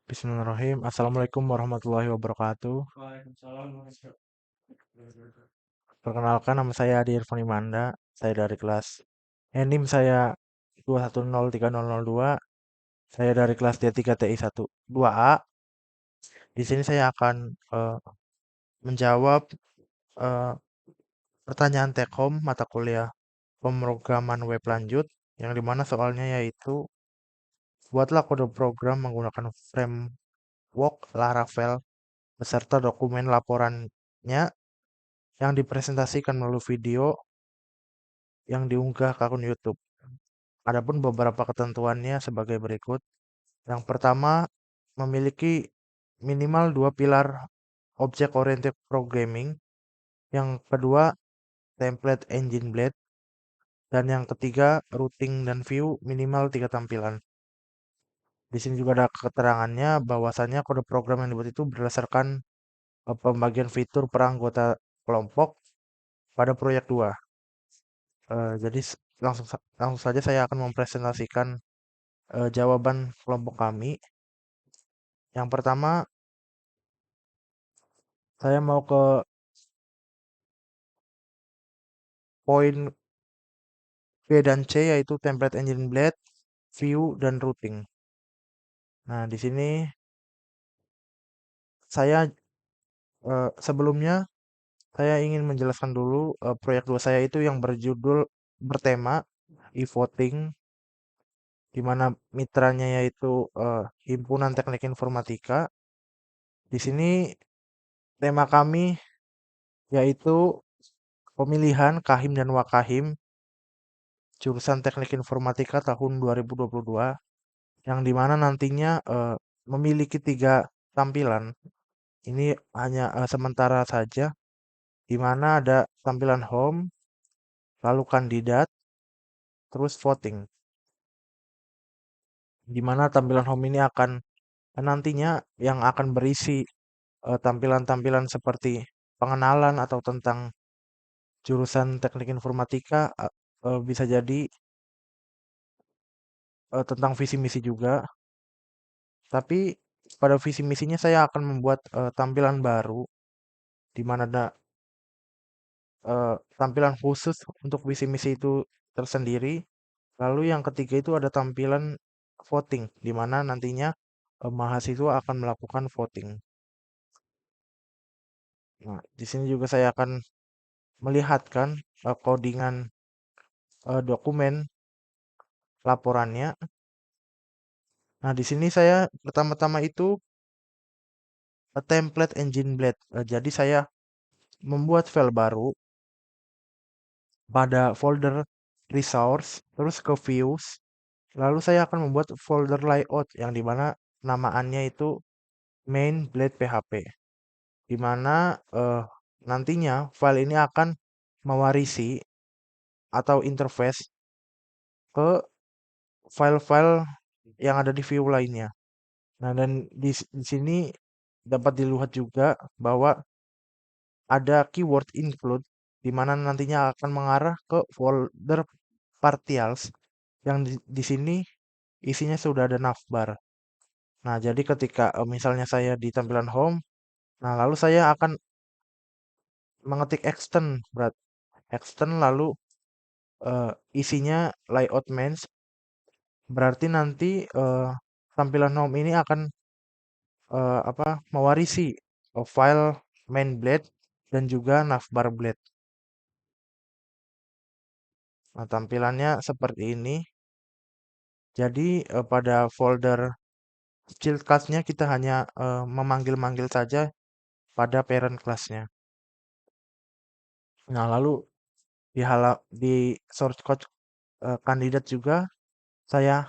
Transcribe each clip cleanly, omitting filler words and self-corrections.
Bismillahirrahmanirrahim. Assalamualaikum warahmatullahi wabarakatuh. Perkenalkan nama saya Adi Irfan Imanda. Saya dari kelas NIM saya 2103002. Saya dari kelas D3TI 12A. Di sini saya akan menjawab eh, pertanyaan Tekom mata kuliah pemrograman web lanjut yang dimana soalnya yaitu buatlah kode program menggunakan framework Laravel beserta dokumen laporannya yang dipresentasikan melalui video yang diunggah ke akun YouTube. Adapun beberapa ketentuannya sebagai berikut. Yang pertama, memiliki minimal dua pilar object oriented programming. Yang kedua, template engine blade. Dan yang ketiga, routing dan view minimal tiga tampilan. Di sini juga ada keterangannya bahwasannya kode program yang dibuat itu berdasarkan pembagian fitur per anggota kelompok pada proyek 2. Jadi langsung saja saya akan mempresentasikan jawaban kelompok kami. Yang pertama, saya mau ke poin B dan C yaitu template engine blade, view, dan routing. Nah, di sini saya sebelumnya saya ingin menjelaskan dulu proyek 2 saya itu yang bertema e-voting, di mana mitranya yaitu Himpunan Teknik Informatika. Di sini tema kami yaitu pemilihan Kahim dan Wakahim jurusan Teknik Informatika tahun 2022 yang dimana nantinya memiliki tiga tampilan. Ini hanya sementara saja, di mana ada tampilan home, lalu kandidat, terus voting. Di mana tampilan home ini akan nantinya yang akan berisi tampilan-tampilan seperti pengenalan atau tentang jurusan teknik informatika, bisa jadi tentang visi misi juga. Tapi pada visi misinya saya akan membuat tampilan baru, di mana ada tampilan khusus untuk visi misi itu tersendiri. Lalu yang ketiga itu ada tampilan voting, di mana nantinya mahasiswa akan melakukan voting. Nah, di sini juga saya akan melihatkan codingan dokumen laporannya. Nah, di sini saya pertama-tama itu template engine blade. Jadi saya membuat file baru pada folder resource, terus ke views. Lalu saya akan membuat folder layout yang dimana namaannya itu main blade php. Di mana nantinya file ini akan mewarisi atau interface ke file-file yang ada di view lainnya. Nah, dan di sini dapat dilihat juga bahwa ada keyword include di mana nantinya akan mengarah ke folder partials yang di sini isinya sudah ada navbar. Nah, jadi ketika misalnya saya di tampilan home, nah lalu saya akan mengetik extend lalu isinya layout mains, berarti nanti tampilan home ini akan mewarisi file main blade dan juga navbar blade. Nah, tampilannya seperti ini. Jadi pada folder child class-nya kita hanya memanggil-manggil saja pada parent class-nya. Nah, lalu di source code kandidat juga saya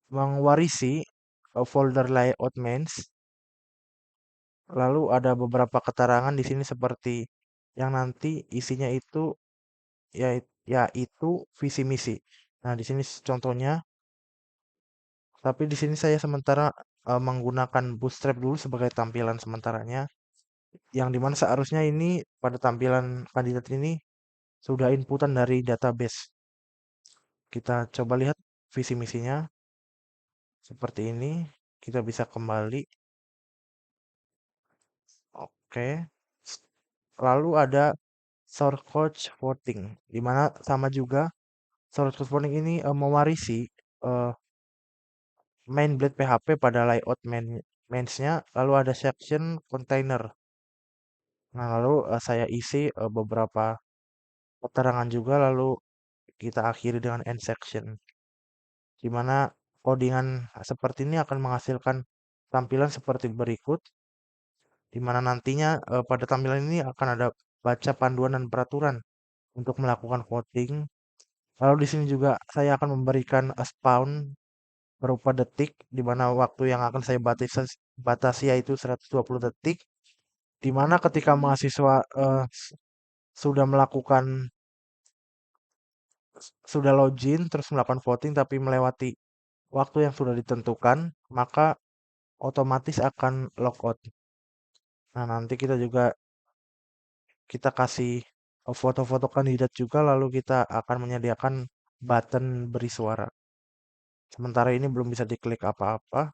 mengwarisi folder layout mains. Lalu ada beberapa keterangan di sini seperti yang nanti isinya itu yaitu visi misi. Nah, di sini contohnya, tapi di sini saya sementara menggunakan Bootstrap dulu sebagai tampilan sementaranya, yang dimana seharusnya ini pada tampilan kandidat ini sudah inputan dari database. Kita coba lihat visi misinya. Seperti ini, kita bisa kembali. Oke. Lalu ada source code voting, di mana sama juga source code voting ini mewarisi eh, main blade PHP pada layout mains-nya, lalu ada section container. Nah, lalu saya isi beberapa keterangan juga, lalu kita akhiri dengan end section, di mana codingan seperti ini akan menghasilkan tampilan seperti berikut, di mana nantinya pada tampilan ini akan ada baca panduan dan peraturan untuk melakukan voting. Lalu di sini juga saya akan memberikan spawn berupa detik, di mana waktu yang akan saya batasi yaitu 120 detik, di mana ketika mahasiswa sudah melakukan sudah login terus melakukan voting tapi melewati waktu yang sudah ditentukan, maka otomatis akan logout. Nah, nanti kita kasih foto-foto kandidat juga, lalu kita akan menyediakan button beri suara. Sementara ini belum bisa diklik apa-apa.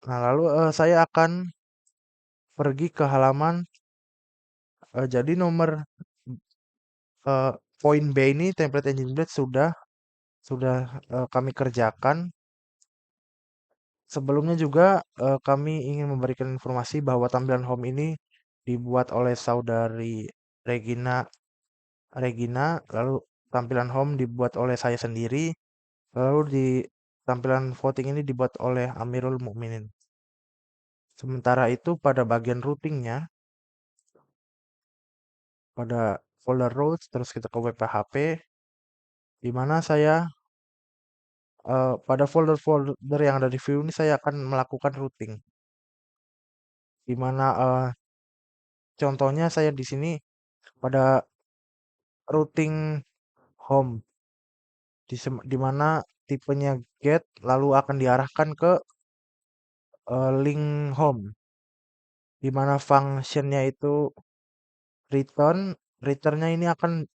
Nah, lalu saya akan pergi ke halaman. Jadi nomor eh, poin B ini template engine build sudah kami kerjakan. Sebelumnya juga kami ingin memberikan informasi bahwa tampilan home ini dibuat oleh saudari Regina Regina, lalu tampilan home dibuat oleh saya sendiri, lalu di tampilan voting ini dibuat oleh Amirul Mukminin. Sementara itu pada bagian routingnya, pada folder routes, terus kita ke WPHP, di mana saya pada folder-folder yang ada di view ini saya akan melakukan routing. Di mana contohnya saya di sini pada routing home, di mana tipenya get lalu akan diarahkan ke link home, di mana functionnya itu return. Returnnya ini akan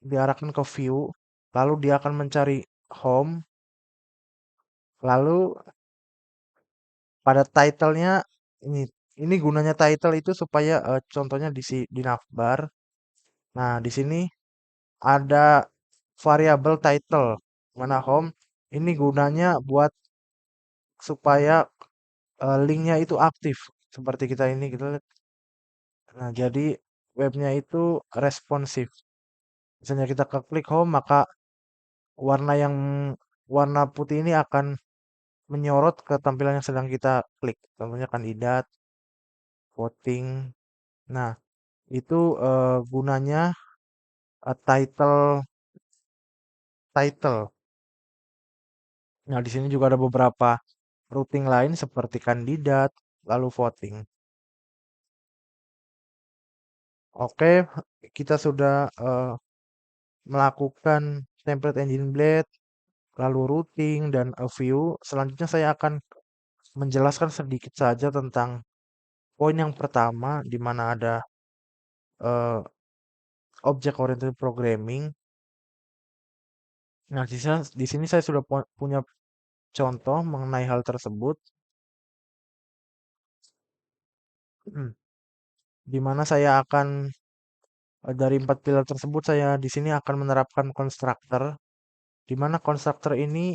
diarahkan ke view, lalu dia akan mencari home, lalu pada title-nya ini ini gunanya title itu supaya contohnya di navbar. Nah, di sini ada variabel title mana home. Ini gunanya buat supaya linknya itu aktif. Seperti kita ini kita lihat. Nah, jadi webnya itu responsif. Misalnya kita ke klik home, maka warna yang warna putih ini akan menyorot ke tampilan yang sedang kita klik. Contohnya kandidat, voting. Nah, itu gunanya title. Nah, di sini juga ada beberapa routing lain seperti kandidat, lalu voting. Oke, kita sudah melakukan template engine blade, lalu routing dan a view. Selanjutnya saya akan menjelaskan sedikit saja tentang poin yang pertama, di mana ada eh, object oriented programming. Nah, di sini saya sudah punya contoh mengenai hal tersebut, di mana saya akan dari 4 pilar tersebut saya di sini akan menerapkan constructor, di mana constructor ini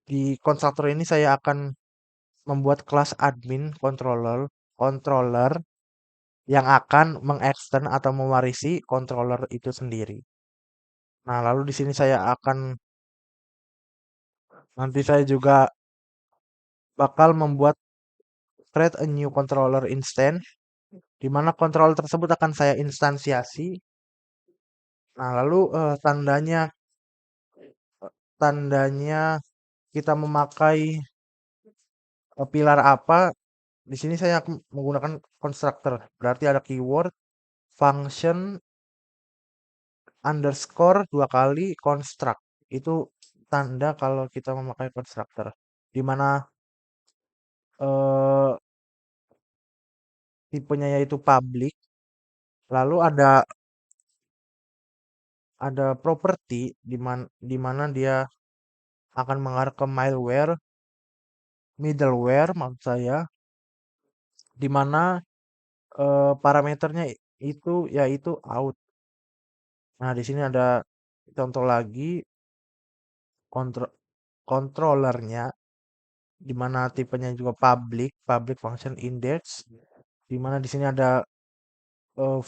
di constructor ini saya akan membuat kelas admin controller yang akan mengextend atau mewarisi controller itu sendiri. Nah, lalu di sini nanti saya juga bakal membuat create a new controller instance, di mana controller tersebut akan saya instansiasi. Nah, lalu tandanya kita memakai pilar apa. Di sini saya akan menggunakan constructor. Berarti ada keyword, function, underscore dua kali, construct. Itu tanda kalau kita memakai constructor. Di mana eh, tipenya yaitu public. Lalu ada ada properti di mana dia akan mengarah ke malware, middleware maksud saya, di mana parameternya itu yaitu out. Nah, di sini ada contoh lagi kontro controllernya, di mana tipenya juga public function index, di mana di sini ada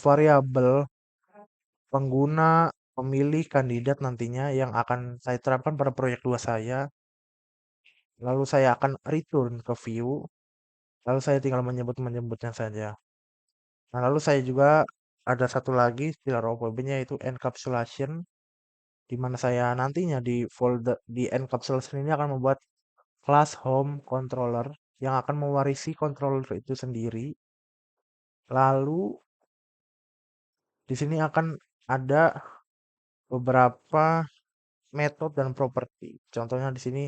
variabel pengguna, pemilih, kandidat nantinya yang akan saya terapkan pada proyek 2 saya. Lalu saya akan return ke view, lalu saya tinggal menyebutnya saja. Nah, lalu saya juga ada satu lagi pillar OPB-nya yaitu encapsulation, di mana saya nantinya di folder di encapsulation ini akan membuat class home controller yang akan mewarisi controller itu sendiri. Lalu di sini akan ada beberapa metode dan properti. Contohnya di sini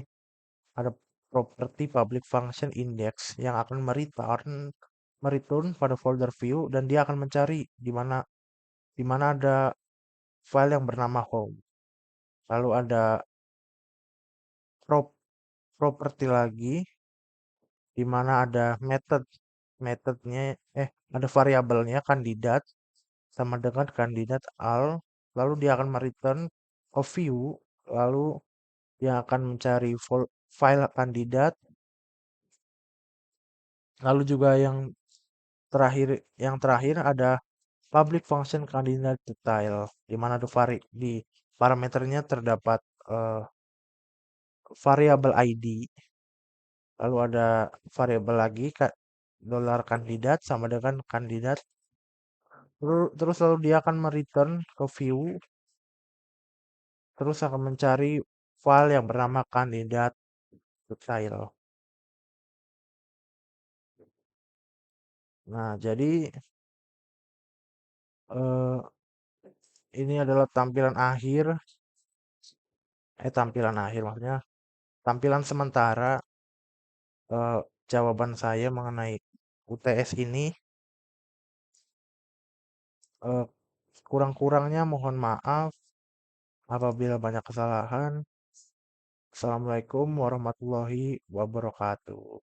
ada properti public function index yang akan mereturn pada folder view dan dia akan mencari di mana ada file yang bernama home. Lalu ada properti lagi di mana ada metodenya ada variabelnya kandidat sama dengan kandidat al, lalu dia akan mereturn a view, lalu dia akan mencari file kandidat, lalu juga yang terakhir ada public function kandidat detail, di mana di parameternya terdapat eh, variabel ID, lalu ada variabel lagi dolar kandidat sama dengan kandidat, terus lalu dia akan mereturn ke view, terus akan mencari file yang bernama kandidat detail. Nah, jadi eh, ini adalah tampilan akhir maksudnya tampilan sementara eh, jawaban saya mengenai UTS ini. eh, Kurang-kurangnya mohon maaf apabila banyak kesalahan. Assalamualaikum warahmatullahi wabarakatuh.